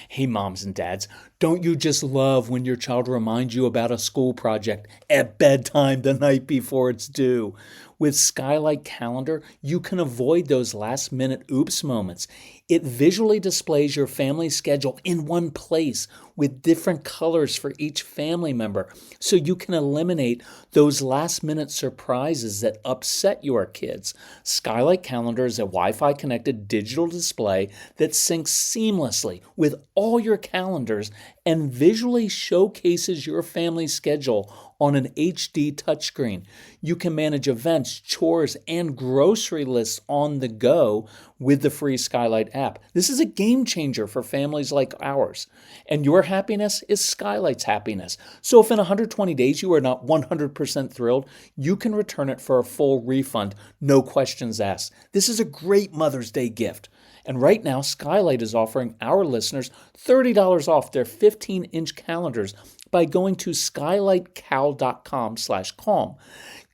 Hey, moms and dads, don't you just love when your child reminds you about a school project at bedtime the night before it's due? With Skylight Calendar, you can avoid those last minute oops moments. It visually displays your family schedule in one place with different colors for each family member, so you can eliminate those last minute surprises that upset your kids. Skylight Calendar is a Wi-Fi connected digital display that syncs seamlessly with all your calendars and visually showcases your family's schedule on an HD touchscreen. You can manage events, chores, and grocery lists on the go with the free Skylight app. This is a game changer for families like ours. And your happiness is Skylight's happiness. So if in 120 days you are not 100% thrilled, you can return it for a full refund, no questions asked. This is a great Mother's Day gift. And right now, Skylight is offering our listeners $30 off their 15-inch calendars by going to skylightcal.com/calm.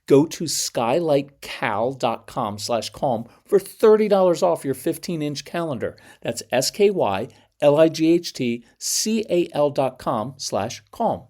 Go to skylightcal.com/calm for $30 off your 15-inch calendar. That's skylightcal.com/calm.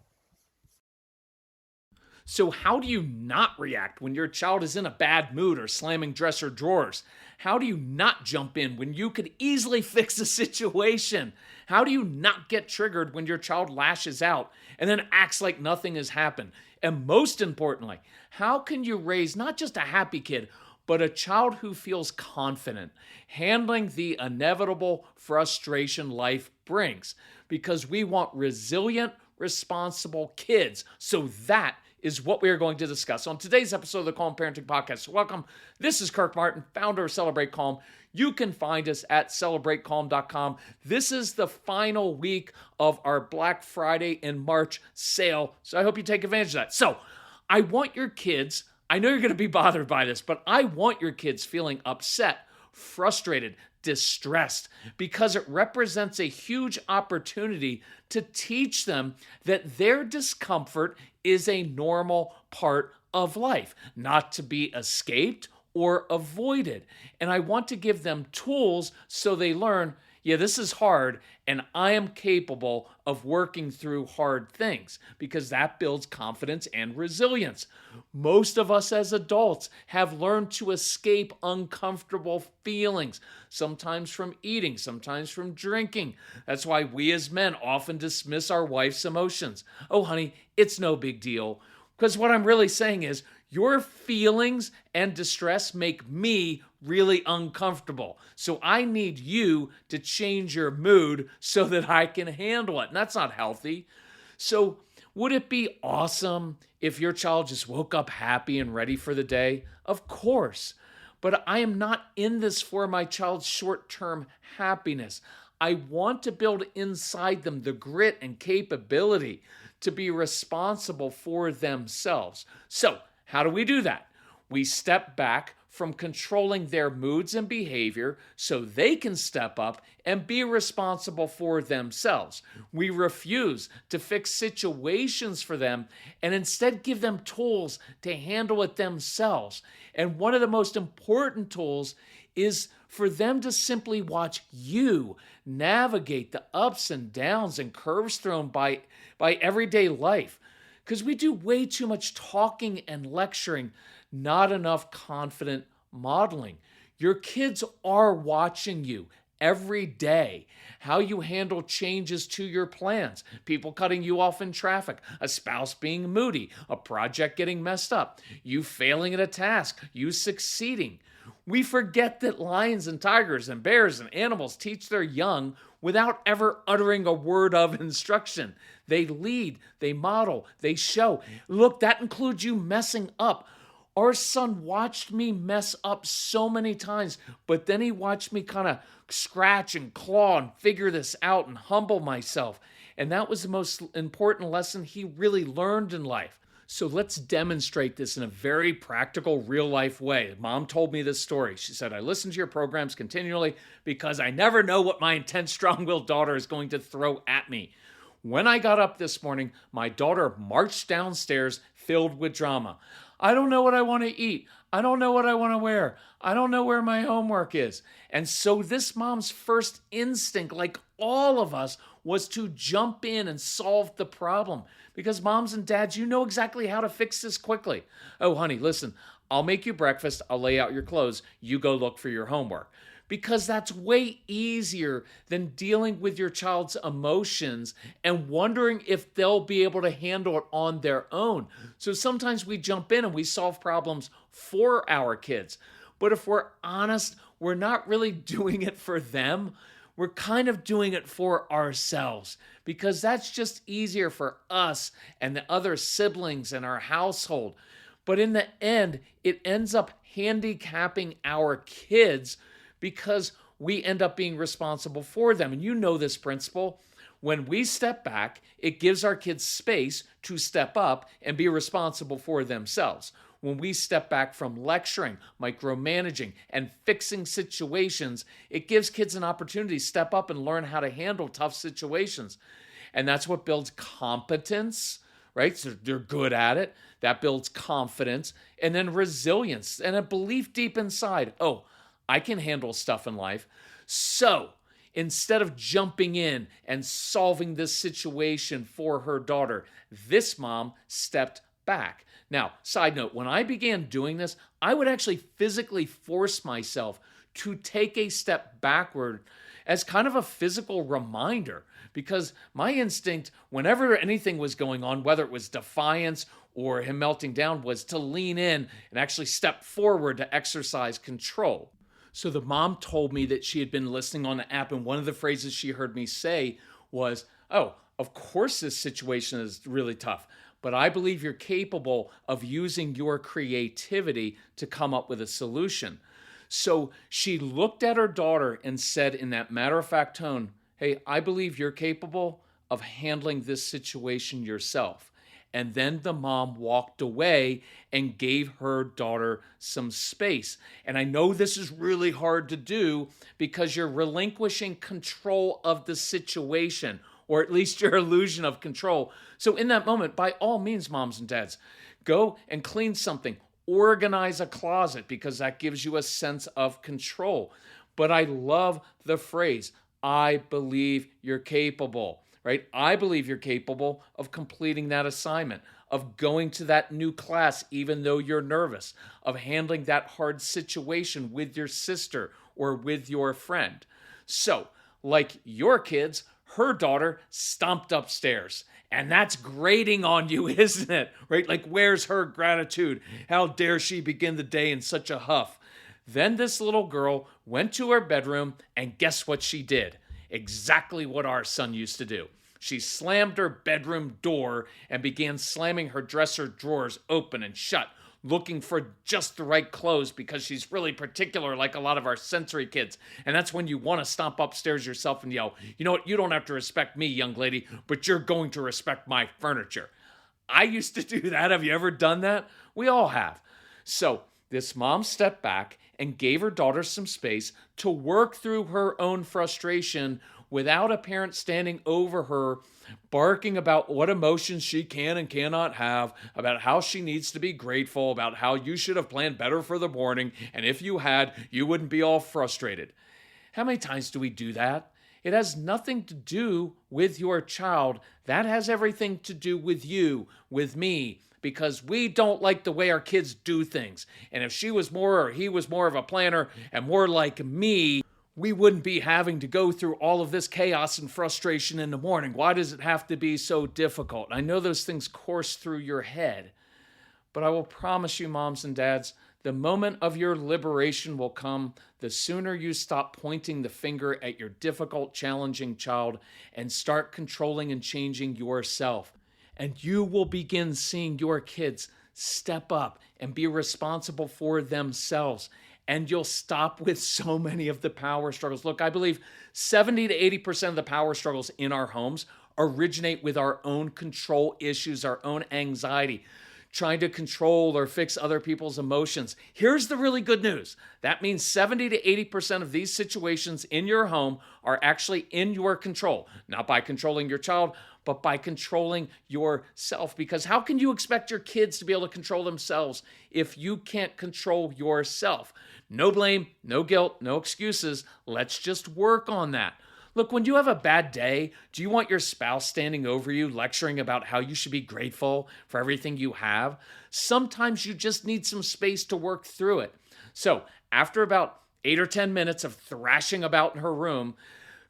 So how do you not react when your child is in a bad mood or slamming dresser drawers? How do you not jump in when you could easily fix the situation? How do you not get triggered when your child lashes out and then acts like nothing has happened? And most importantly, how can you raise not just a happy kid, but a child who feels confident, handling the inevitable frustration life brings? Because we want resilient, responsible kids. So that is what we are going to discuss on today's episode of the Calm Parenting Podcast. So welcome. This is Kirk Martin, founder of Celebrate Calm. You can find us at celebratecalm.com. This is the final week of our Black Friday and March sale, so I hope you take advantage of that. So I want your kids, I know you're going to be bothered by this, but I want your kids feeling upset, frustrated, distressed, because it represents a huge opportunity to teach them that their discomfort is a normal part of life, not to be escaped or avoided. And I want to give them tools so they learn, yeah, this is hard, and I am capable of working through hard things, because that builds confidence and resilience. Most of us as adults have learned to escape uncomfortable feelings, sometimes from eating, sometimes from drinking. That's why we as men often dismiss our wife's emotions. Oh, honey, it's no big deal. Because what I'm really saying is, your feelings and distress make me really uncomfortable. So I need you to change your mood so that I can handle it. And that's not healthy. So would it be awesome if your child just woke up happy and ready for the day? Of course. But I am not in this for my child's short-term happiness. I want to build inside them the grit and capability to be responsible for themselves. So how do we do that? We step back from controlling their moods and behavior so they can step up and be responsible for themselves. We refuse to fix situations for them and instead give them tools to handle it themselves. And one of the most important tools is for them to simply watch you navigate the ups and downs and curves thrown by everyday life. Because we do way too much talking and lecturing, not enough confident modeling. Your kids are watching you every day. How you handle changes to your plans, people cutting you off in traffic, a spouse being moody, a project getting messed up, you failing at a task, you succeeding. We forget that lions and tigers and bears and animals teach their young without ever uttering a word of instruction. They lead, they model, they show. Look, that includes you messing up. Our son watched me mess up so many times, but then he watched me kind of scratch and claw and figure this out and humble myself. And that was the most important lesson he really learned in life. So let's demonstrate this in a very practical, real-life way. Mom told me this story. She said, I listen to your programs continually because I never know what my intense, strong-willed daughter is going to throw at me. When I got up this morning, my daughter marched downstairs filled with drama. I don't know what I want to eat. I don't know what I want to wear. I don't know where my homework is. And so this mom's first instinct, like all of us, was to jump in and solve the problem. Because moms and dads, you know exactly how to fix this quickly. Oh, honey, listen, I'll make you breakfast. I'll lay out your clothes. You go look for your homework. Because that's way easier than dealing with your child's emotions and wondering if they'll be able to handle it on their own. So sometimes we jump in and we solve problems for our kids. But if we're honest, we're not really doing it for them. We're kind of doing it for ourselves because that's just easier for us and the other siblings in our household. But in the end, it ends up handicapping our kids because we end up being responsible for them. And you know this principle. When we step back, it gives our kids space to step up and be responsible for themselves. When we step back from lecturing, micromanaging, and fixing situations, it gives kids an opportunity to step up and learn how to handle tough situations. And that's what builds competence, right? So they're good at it. That builds confidence and then resilience and a belief deep inside. Oh, I can handle stuff in life. So instead of jumping in and solving this situation for her daughter, this mom stepped back. Now, side note, when I began doing this, I would actually physically force myself to take a step backward as kind of a physical reminder because my instinct, whenever anything was going on, whether it was defiance or him melting down, was to lean in and actually step forward to exercise control. So the mom told me that she had been listening on the app, and one of the phrases she heard me say was, oh, of course this situation is really tough, but I believe you're capable of using your creativity to come up with a solution. So she looked at her daughter and said in that matter-of-fact tone, hey, I believe you're capable of handling this situation yourself. And then the mom walked away and gave her daughter some space. And I know this is really hard to do because you're relinquishing control of the situation, or at least your illusion of control. So in that moment, by all means, moms and dads, go and clean something, organize a closet, because that gives you a sense of control. But I love the phrase, I believe you're capable. Right? I believe you're capable of completing that assignment, of going to that new class even though you're nervous, of handling that hard situation with your sister or with your friend. So, like your kids, her daughter stomped upstairs. And that's grating on you, isn't it? Right? Like, where's her gratitude? How dare she begin the day in such a huff? Then this little girl went to her bedroom, and guess what she did? Exactly what our son used to do. She slammed her bedroom door and began slamming her dresser drawers open and shut, looking for just the right clothes because she's really particular like a lot of our sensory kids. And that's when you want to stomp upstairs yourself and yell, you know what, you don't have to respect me, young lady, but you're going to respect my furniture. I used to do that. Have you ever done that? We all have. So this mom stepped back and gave her daughter some space to work through her own frustration without a parent standing over her, barking about what emotions she can and cannot have, about how she needs to be grateful, about how you should have planned better for the morning, and if you had, you wouldn't be all frustrated. How many times do we do that? It has nothing to do with your child. That has everything to do with you, with me, because we don't like the way our kids do things. And if she was more or he was more of a planner and more like me, we wouldn't be having to go through all of this chaos and frustration in the morning. Why does it have to be so difficult? I know those things course through your head, but I will promise you, moms and dads, the moment of your liberation will come the sooner you stop pointing the finger at your difficult, challenging child and start controlling and changing yourself. And you will begin seeing your kids step up and be responsible for themselves. And you'll stop with so many of the power struggles. Look, I believe 70 to 80% of the power struggles in our homes originate with our own control issues, our own anxiety. trying to control or fix other people's emotions. Here's the really good news. That means 70 to 80% of these situations in your home are actually in your control, not by controlling your child, but by controlling yourself. Because how can you expect your kids to be able to control themselves if you can't control yourself? No blame, no guilt, no excuses. Let's just work on that. Look, when you have a bad day, do you want your spouse standing over you, lecturing about how you should be grateful for everything you have? Sometimes you just need some space to work through it. So, after about 8 or 10 minutes of thrashing about in her room,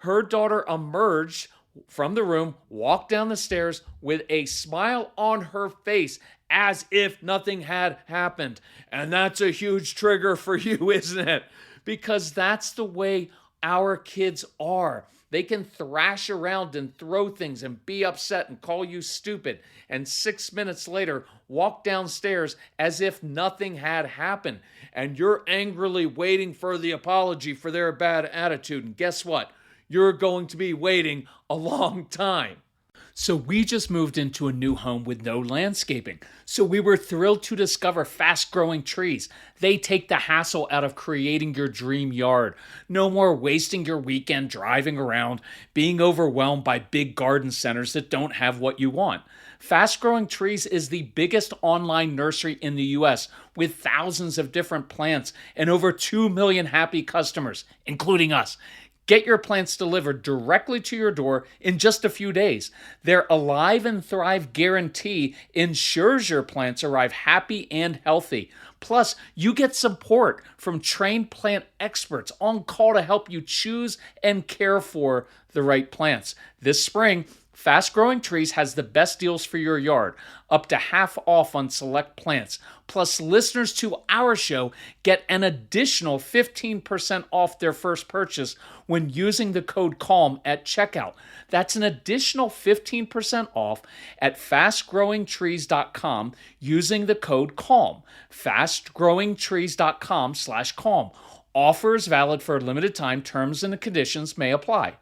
her daughter emerged from the room, walked down the stairs with a smile on her face as if nothing had happened. And that's a huge trigger for you, isn't it? Because that's the way our kids are. They can thrash around and throw things and be upset and call you stupid, and 6 minutes later walk downstairs as if nothing had happened. And you're angrily waiting for the apology for their bad attitude. And guess what? You're going to be waiting a long time. So we just moved into a new home with no landscaping. So we were thrilled to discover fast-growing trees. They take the hassle out of creating your dream yard. No more wasting your weekend driving around, being overwhelmed by big garden centers that don't have what you want. Fast Growing Trees is the biggest online nursery in the US with thousands of different plants and over 2 million happy customers, including us. Get your plants delivered directly to your door in just a few days. Their Alive and Thrive guarantee ensures your plants arrive happy and healthy. Plus, you get support from trained plant experts on call to help you choose and care for the right plants. This spring, Fast Growing Trees has the best deals for your yard, up to half off on select plants. Plus, listeners to our show get an additional 15% off their first purchase when using the code CALM at checkout. That's an additional 15% off at fastgrowingtrees.com using the code CALM. fastgrowingtrees.com/CALM. Offers valid for a limited time. Terms and conditions may apply.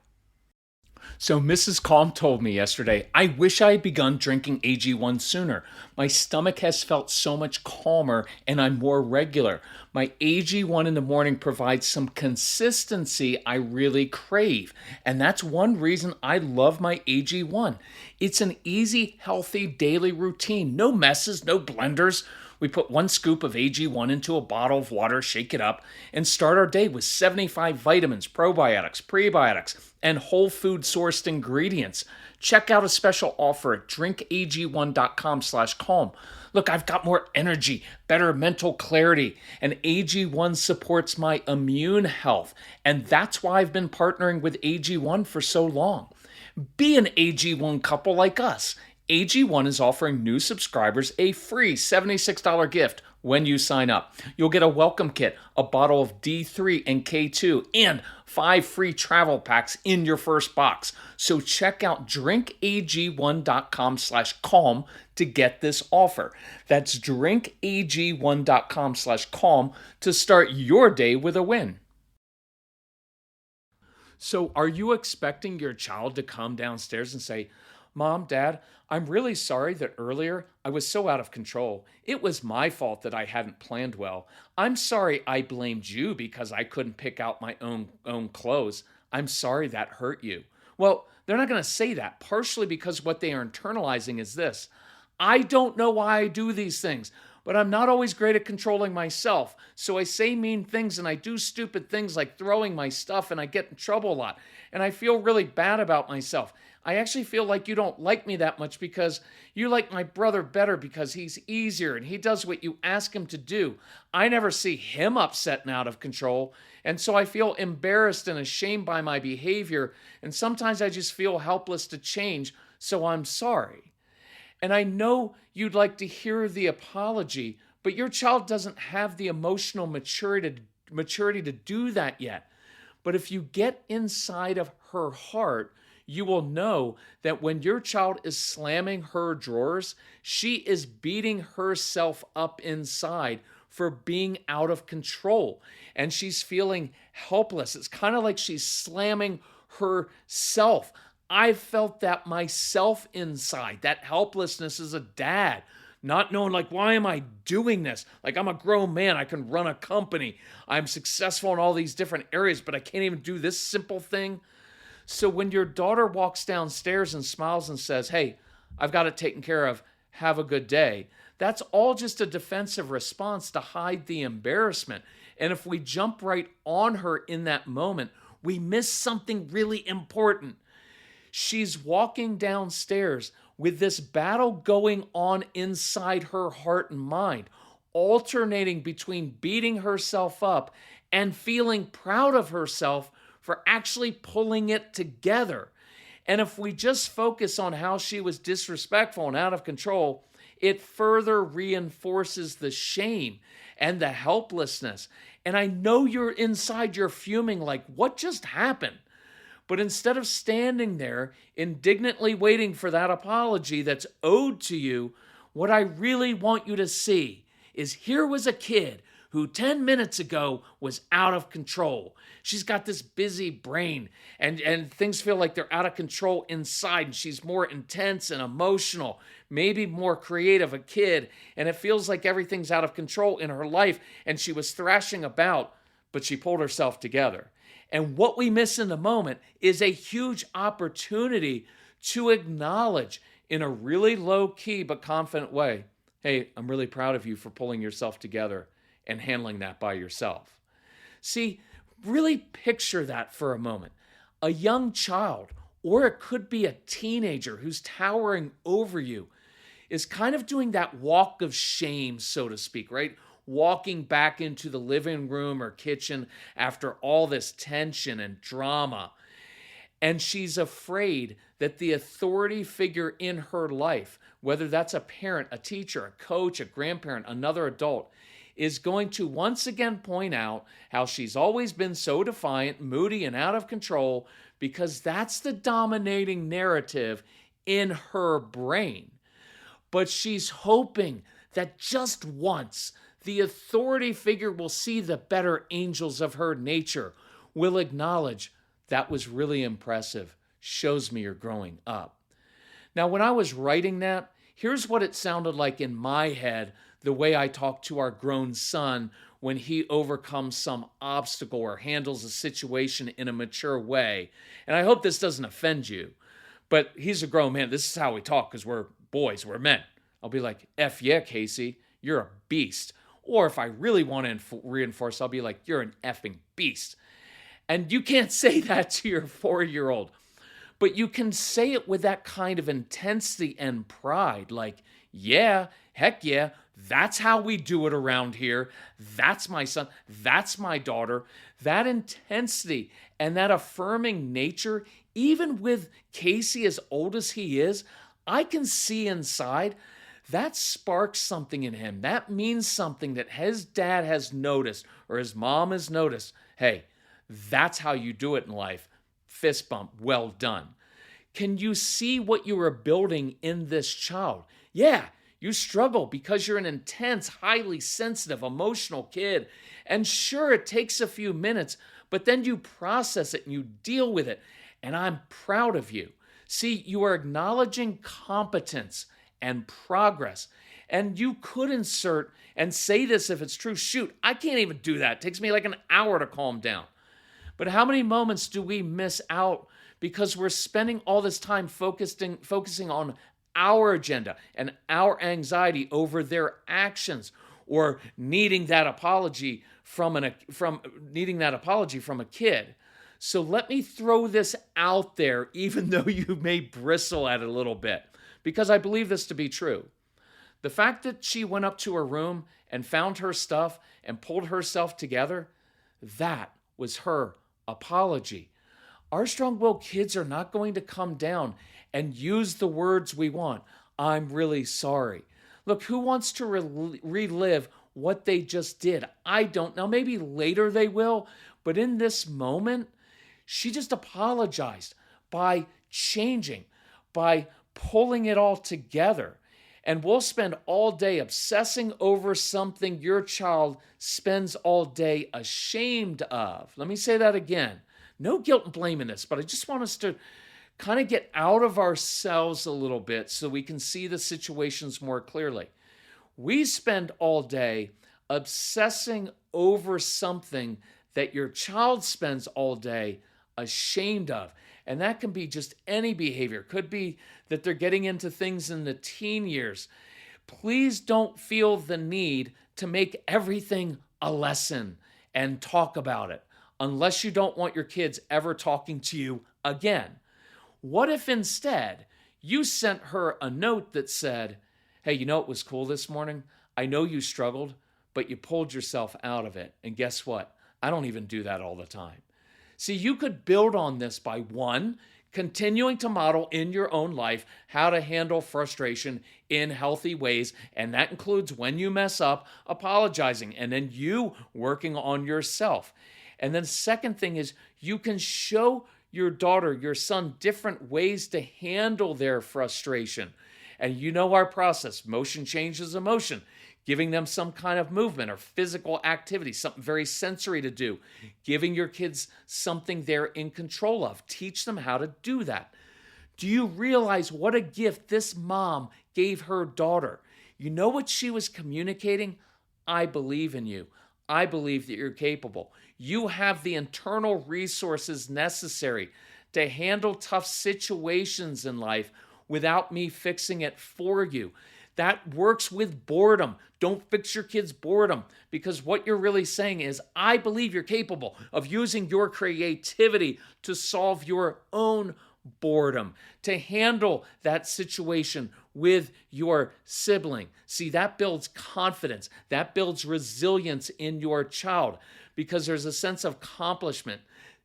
So Mrs. Calm told me yesterday, I wish I had begun drinking AG1 sooner. My stomach has felt so much calmer and I'm more regular. My AG1 in the morning provides some consistency I really crave. And that's one reason I love my AG1. It's an easy, healthy daily routine. No messes, no blenders. We put 1 scoop of AG1 into a bottle of water, shake it up, and start our day with 75 vitamins, probiotics, prebiotics, and whole food sourced ingredients. Check out a special offer at drinkag1.com/calm. Look, I've got more energy, better mental clarity, and AG1 supports my immune health. And that's why I've been partnering with AG1 for so long. Be an AG1 couple like us. AG1 is offering new subscribers a free $76 gift when you sign up. You'll get a welcome kit, a bottle of D3 and K2, and 5 free travel packs in your first box. So check out drinkag1.com/calm to get this offer. That's drinkag1.com/calm to start your day with a win. So are you expecting your child to come downstairs and say, Mom, Dad, I'm really sorry that earlier I was so out of control. It was my fault that I hadn't planned well. I'm sorry I blamed you because I couldn't pick out my own clothes. I'm sorry that hurt you. Well, they're not going to say that, partially because what they are internalizing is this. I don't know why I do these things, but I'm not always great at controlling myself. So I say mean things and I do stupid things like throwing my stuff and I get in trouble a lot. And I feel really bad about myself. I actually feel like you don't like me that much because you like my brother better because he's easier and he does what you ask him to do. I never see him upset and out of control. And so I feel embarrassed and ashamed by my behavior. And sometimes I just feel helpless to change. So I'm sorry. And I know you'd like to hear the apology, but your child doesn't have the emotional maturity to do that yet. But if you get inside of her heart, you will know that when your child is slamming her drawers, she is beating herself up inside for being out of control. And she's feeling helpless. It's kind of like she's slamming herself. I felt that myself inside, that helplessness as a dad, not knowing, like, why am I doing this? Like, I'm a grown man. I can run a company. I'm successful in all these different areas, but I can't even do this simple thing. So when your daughter walks downstairs and smiles and says, hey, I've got it taken care of, have a good day, that's all just a defensive response to hide the embarrassment. And if we jump right on her in that moment, we miss something really important. She's walking downstairs with this battle going on inside her heart and mind, alternating between beating herself up and feeling proud of herself for actually pulling it together. And if we just focus on how she was disrespectful and out of control, it further reinforces the shame and the helplessness. And I know you're inside, you're fuming like, what just happened? But instead of standing there indignantly waiting for that apology that's owed to you, what I really want you to see is here was a kid who 10 minutes ago was out of control. She's got this busy brain and things feel like they're out of control inside, and she's more intense and emotional, maybe more creative, a kid, and it feels like everything's out of control in her life, and she was thrashing about, but she pulled herself together. And what we miss in the moment is a huge opportunity to acknowledge in a really low-key but confident way, hey, I'm really proud of you for pulling yourself together and handling that by yourself. See, really picture that for a moment. A young child, or it could be a teenager who's towering over you, is kind of doing that walk of shame, so to speak, right? Walking back into the living room or kitchen after all this tension and drama. And she's afraid that the authority figure in her life, whether that's a parent, a teacher, a coach, a grandparent, another adult, is going to once again point out how she's always been so defiant, moody, and out of control because that's the dominating narrative in her brain. But she's hoping that just once the authority figure will see the better angels of her nature, will acknowledge that was really impressive, shows me you're growing up. Now, when I was writing that, here's what it sounded like in my head, the way I talk to our grown son when he overcomes some obstacle or handles a situation in a mature way. And I hope this doesn't offend you, but he's a grown man. This is how we talk because we're boys, we're men. I'll be like, F yeah, Casey, you're a beast. Or if I really want to reinforce, I'll be like, you're an effing beast. And you can't say that to your 4-year-old, but you can say it with that kind of intensity and pride. Like, yeah, heck yeah, that's how we do it around here. That's my son. That's my daughter. That intensity and that affirming nature, even with Casey as old as he is, I can see inside that sparks something in him. That means something that his dad has noticed or his mom has noticed. Hey, that's how you do it in life. Fist bump, well done. Can you see what you are building in this child? Yeah, you struggle because you're an intense, highly sensitive, emotional kid. And sure, it takes a few minutes, but then you process it and you deal with it. And I'm proud of you. See, you are acknowledging competence and progress. And you could insert and say this if it's true. Shoot, I can't even do that. It takes me like an hour to calm down. But how many moments do we miss out because we're spending all this time focusing on our agenda and our anxiety over their actions, or needing that apology from a kid? So let me throw this out there, even though you may bristle at it a little bit, because I believe this to be true. The fact that she went up to her room and found her stuff and pulled herself together, that was her apology. Our strong-willed kids are not going to come down and use the words we want. I'm really sorry. Look, who wants to relive what they just did? I don't. Now, maybe later they will, but in this moment, she just apologized by changing, by pulling it all together. And we'll spend all day obsessing over something your child spends all day ashamed of. Let me say that again. No guilt and blame in this, but I just want us to kind of get out of ourselves a little bit so we can see the situations more clearly. We spend all day obsessing over something that your child spends all day ashamed of. And that can be just any behavior. Could be that they're getting into things in the teen years. Please don't feel the need to make everything a lesson and talk about it unless you don't want your kids ever talking to you again. What if instead you sent her a note that said, hey, you know what was cool this morning? I know you struggled, but you pulled yourself out of it. And guess what? I don't even do that all the time. See, you could build on this by one, continuing to model in your own life how to handle frustration in healthy ways. And that includes when you mess up, apologizing, and then you working on yourself. And then the second thing is you can show your daughter, your son, different ways to handle their frustration. And you know our process, motion changes emotion. Giving them some kind of movement or physical activity, something very sensory to do. Giving your kids something they're in control of. Teach them how to do that. Do you realize what a gift this mom gave her daughter? You know what she was communicating? I believe in you. I believe that you're capable. You have the internal resources necessary to handle tough situations in life without me fixing it for you. That works with boredom. Don't fix your kids' boredom, because what you're really saying is, I believe you're capable of using your creativity to solve your own boredom, to handle that situation with your sibling. See, that builds confidence. That builds resilience in your child because there's a sense of accomplishment.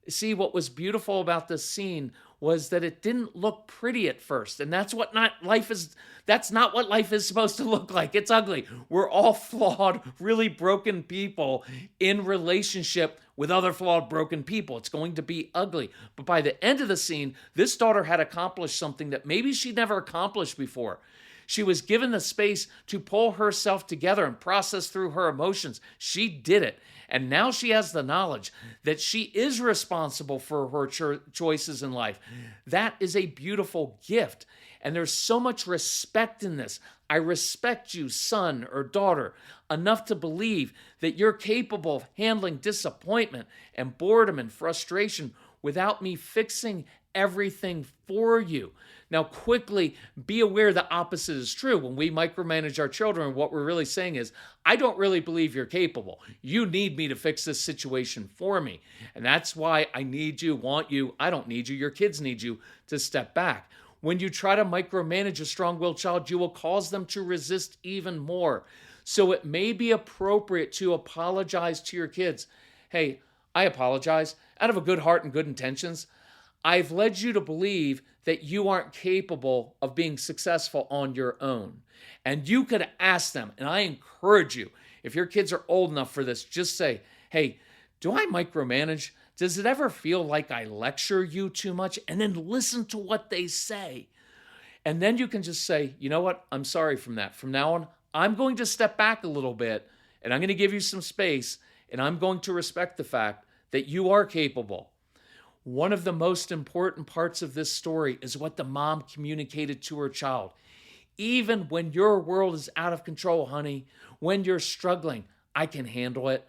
See, what was beautiful about this scene was that it didn't look pretty at first. And that's not what life is supposed to look like. It's ugly. We're all flawed, really broken people in relationship with other flawed, broken people. It's going to be ugly. But by the end of the scene, this daughter had accomplished something that maybe she'd never accomplished before. She was given the space to pull herself together and process through her emotions. She did it. And now she has the knowledge that she is responsible for her choices in life. That is a beautiful gift. And there's so much respect in this. I respect you, son or daughter, enough to believe that you're capable of handling disappointment and boredom and frustration without me fixing everything for you. Now, quickly be aware the opposite is true. When we micromanage our children, what we're really saying is, I don't really believe you're capable. You need me to fix this situation for me. And that's why I need you, want you. I don't need you. Your kids need you to step back. When you try to micromanage a strong-willed child, you will cause them to resist even more. So it may be appropriate to apologize to your kids. Hey, I apologize out of a good heart and good intentions. I've led you to believe that you aren't capable of being successful on your own. And you could ask them, and I encourage you, if your kids are old enough for this, just say, hey, do I micromanage? Does it ever feel like I lecture you too much? And then listen to what they say. And then you can just say, you know what? I'm sorry from that. From now on, I'm going to step back a little bit, and I'm going to give you some space, and I'm going to respect the fact that you are capable. One of the most important parts of this story is what the mom communicated to her child. Even when your world is out of control, honey, when you're struggling, I can handle it.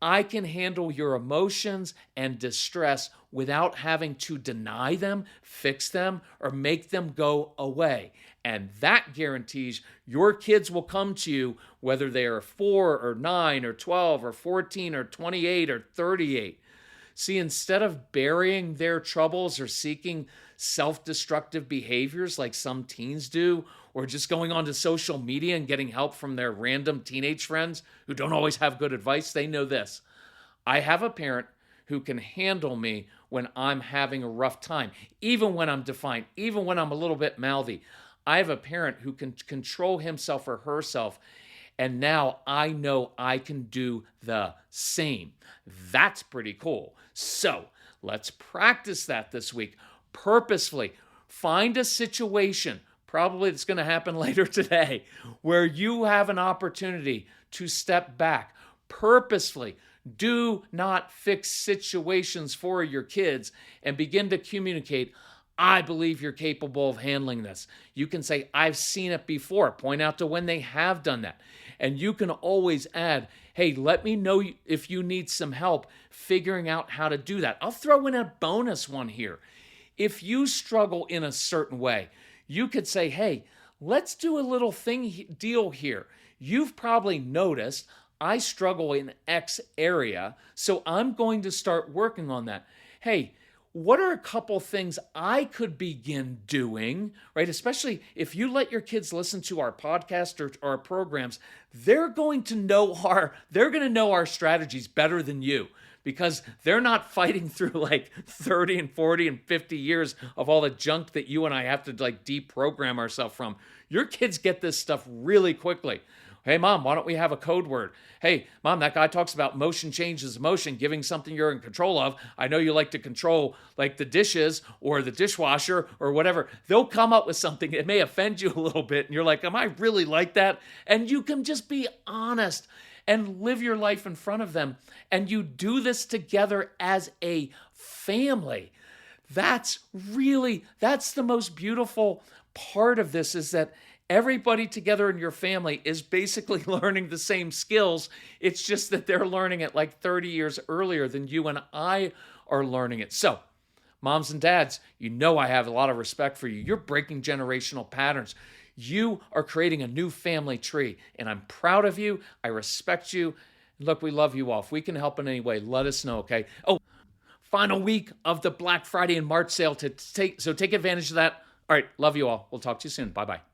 I can handle your emotions and distress without having to deny them, fix them, or make them go away. And that guarantees your kids will come to you whether they are 4 or 9 or 12 or 14 or 28 or 38. See, instead of burying their troubles or seeking self-destructive behaviors like some teens do, or just going onto social media and getting help from their random teenage friends who don't always have good advice, they know this. I have a parent who can handle me when I'm having a rough time, even when I'm defiant, even when I'm a little bit mouthy. I have a parent who can control himself or herself, and now I know I can do the same. That's pretty cool. So let's practice that this week. Purposefully find a situation, probably it's going to happen later today, where you have an opportunity to step back. Purposefully do not fix situations for your kids and begin to communicate, I believe you're capable of handling this. You can say, I've seen it before. Point out to when they have done that. And you can always add, hey, let me know if you need some help figuring out how to do that. I'll throw in a bonus one here. If you struggle in a certain way, you could say, hey, let's do a little deal here. You've probably noticed I struggle in X area, so I'm going to start working on that. Hey, what are a couple things I could begin doing, right? Especially if you let your kids listen to our podcast or our programs, they're going to know our strategies better than you, because they're not fighting through like 30 and 40 and 50 years of all the junk that you and I have to like deprogram ourselves from. Your kids get this stuff really quickly. Hey, Mom, why don't we have a code word? Hey, Mom, that guy talks about motion changes emotion, giving something you're in control of. I know you like to control like the dishes or the dishwasher or whatever. They'll come up with something. It may offend you a little bit. And you're like, am I really like that? And you can just be honest and live your life in front of them. And you do this together as a family. That's the most beautiful part of this, is that everybody together in your family is basically learning the same skills. It's just that they're learning it like 30 years earlier than you and I are learning it. So, moms and dads, you know I have a lot of respect for you. You're breaking generational patterns. You are creating a new family tree, and I'm proud of you. I respect you. Look, we love you all. If we can help in any way, let us know, okay? Oh, final week of the Black Friday and March sale so take advantage of that. All right, love you all. We'll talk to you soon. Bye-bye.